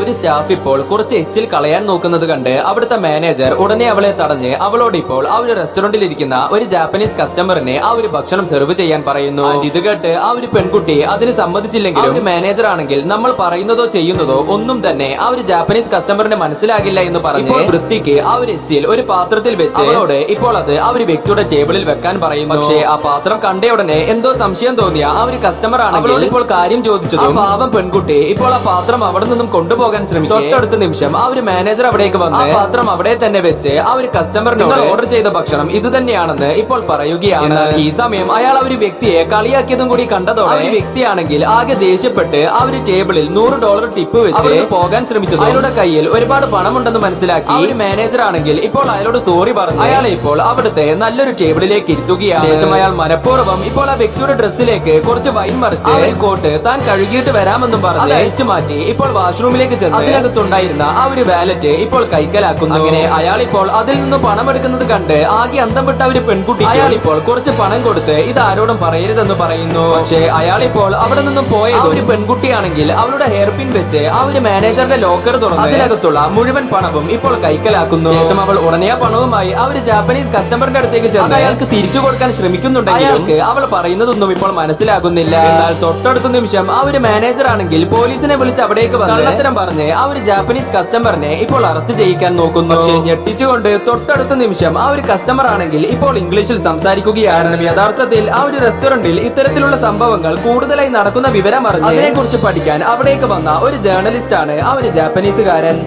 ഒരു സ്റ്റാഫ് ഇപ്പോൾ കുറച്ച് എച്ചിൽ കളയാൻ നോക്കുന്നത് കണ്ട് അവിടുത്തെ മാനേജർ ഉടനെ അവളെ തടഞ്ഞ് അവളോട് ഇപ്പോൾ ആ ഒരു റെസ്റ്റോറന്റിൽ ഇരിക്കുന്ന ഒരു ജാപ്പനീസ് കസ്റ്റമറിനെ ആ ഒരു ഭക്ഷണം സെർവ് ചെയ്യാൻ പറയുന്നു. ഇത് കേട്ട് ആ ഒരു പെൺകുട്ടി അതിന് സമ്മതിച്ചില്ലെങ്കിലും ഒരു മാനേജർ ആണെങ്കിൽ നമ്മൾ പറയുന്നതോ ചെയ്യുന്നതോ ഒന്നും തന്നെ ആ ഒരു ജാപ്പനീസ് കസ്റ്റമറിന് മനസ്സിലാകില്ല എന്ന് പറഞ്ഞ് വൃത്തിക്ക് ആ ഒരു എച്ചിൽ ഒരു പാത്രത്തിൽ വെച്ച് അവളോട് ഇപ്പോൾ അത് ആ ഒരു വ്യക്തിയുടെ ടേബിളിൽ വെക്കാൻ പറയുന്നു. പക്ഷേ ആ പാത്രം കണ്ട ഉടനെ എന്തോ സംശയം തോന്നിയ ആ ഒരു കസ്റ്റമർ ആണെങ്കിൽ ഇപ്പോൾ കാര്യം ചോദിച്ചതും പാവം പെൺകുട്ടി ഇപ്പോൾ ആ പാത്രം അവിടെ നിന്നും കൊണ്ടുപോകാൻ ശ്രമിക്കും. തൊട്ടടുത്ത നിമിഷം ആ ഒരു മാനേജർ അവിടേക്ക് വന്ന് പാത്രം അവിടെ തന്നെ വെച്ച് ആ ഒരു കസ്റ്റമറിനോട് ഓർഡർ ചെയ്ത ഭക്ഷണം ഇത് തന്നെയാണെന്ന് ഇപ്പോൾ പറയുകയാണ്. എന്നാൽ ഈ സമയം അയാൾ ആ ഒരു വ്യക്തിയെ കളിയാക്കിയതും കൂടി കണ്ടതോടെ ആ ഒരു വ്യക്തിയാണെങ്കിൽ ആകെ ദേഷ്യപ്പെട്ട് ആ ഒരു ടേബിളിൽ $100 ടിപ്പ് വെച്ച് പോകാൻ ശ്രമിച്ചത്. അയാളുടെ കയ്യിൽ ഒരുപാട് പണമുണ്ടെന്ന് മനസ്സിലാക്കി ആ ഒരു മാനേജർ ആണെങ്കിൽ ഇപ്പോൾ അയാളോട് സോറി പറഞ്ഞു അയാളെ ഇപ്പോൾ അവിടുത്തെ നല്ലൊരു ടേബിളിലേക്ക് ഇരുത്തുകയാണ്. ശേഷം അയാൾ മനഃപൂർവ്വം ഇപ്പോൾ ആ വ്യക്തിയുടെ ഡ്രസ്സിലേക്ക് കുറച്ച് വൈൻ മറിച്ച് ആ ഒരു കോട്ട് താൻ കഴുകിയിട്ട് വരാമെന്നും പറഞ്ഞ് അഴിച്ചു മാറ്റി ഇപ്പോൾ വാഷ്റൂമിലേക്ക് ചെന്ന് അതിനകത്തുണ്ടായിരുന്ന ആ ഒരു വാലറ്റ് ഇപ്പോൾ കൈക്കലാക്കുന്നു. അങ്ങനെ അയാൾ ഇപ്പോൾ അതിൽ നിന്ന് പണം എടുക്കുന്നത് കണ്ട് ആകെ അന്തം വിട്ട ഒരു പെൺകുട്ടി അയാൾ ഇപ്പോൾ കുറച്ച് പണം കൊടുത്ത് ഇത് ആരോടും പറയരുതെന്ന് പറയുന്നു. പക്ഷേ അയാൾ ഇപ്പോൾ അവിടെ നിന്നും പോയത് ഒരു പെൺകുട്ടിയാണെങ്കിൽ അവളുടെ ഹെയർ പിൻ വെച്ച് ആ ഒരു മാനേജറുടെ ലോക്കർ തുറന്ന് അതിനകത്തുള്ള മുഴുവൻ പണവും ഇപ്പോൾ കൈക്കലാക്കുന്നു. ശേഷം അവൾ ഉടനെ ആ പണവുമായി ആ ഒരു ജാപ്പനീസ് കസ്റ്റമറിന്റെ അടുത്തേക്ക് ചെന്ന് അയാൾക്ക് തിരിച്ചു കൊടുക്കാൻ ശ്രമിക്കുന്നുണ്ടെങ്കിൽ അയാൾക്ക് അവൾ പറയുന്നതൊന്നും ഇപ്പോൾ മനസ്സിലാകുന്നില്ല. എന്നാൽ തൊട്ടടുത്ത നിമിഷം ആ ഒരു മാനേജർ ആണെങ്കിൽ പോലീസിനെ വിളിച്ച് അവിടേക്ക് വന്ന് കള്ളത്തരം പറഞ്ഞ് ആ ഒരു ജാപ്പനീസ് കസ്റ്റമറിനെ ഇപ്പോൾ അറസ്റ്റ് ചെയ്യിക്കാൻ നോക്കുന്നു. പക്ഷേ ഞെട്ടിച്ചുകൊണ്ട് തൊട്ടടുത്ത നിമിഷം ആ ഒരു കസ്റ്റമർ ആണെങ്കിൽ ഇപ്പോൾ ഇംഗ്ലീഷിൽ സംസാരിക്കുകയാണ്. യഥാർത്ഥത്തിൽ ആ ഒരു റെസ്റ്റോറന്റിൽ ഇത്തരത്തിലുള്ള സംഭവങ്ങൾ കൂടുതലായി നടക്കുന്ന വിവരം അറിഞ്ഞ് അതിനെ കുറിച്ച് പഠിക്കാൻ അവിടേക്ക് വന്ന ഒരു ജേർണലിസ്റ്റ് ആണ് ആ ഒരു ജാപ്പനീസുകാരൻ.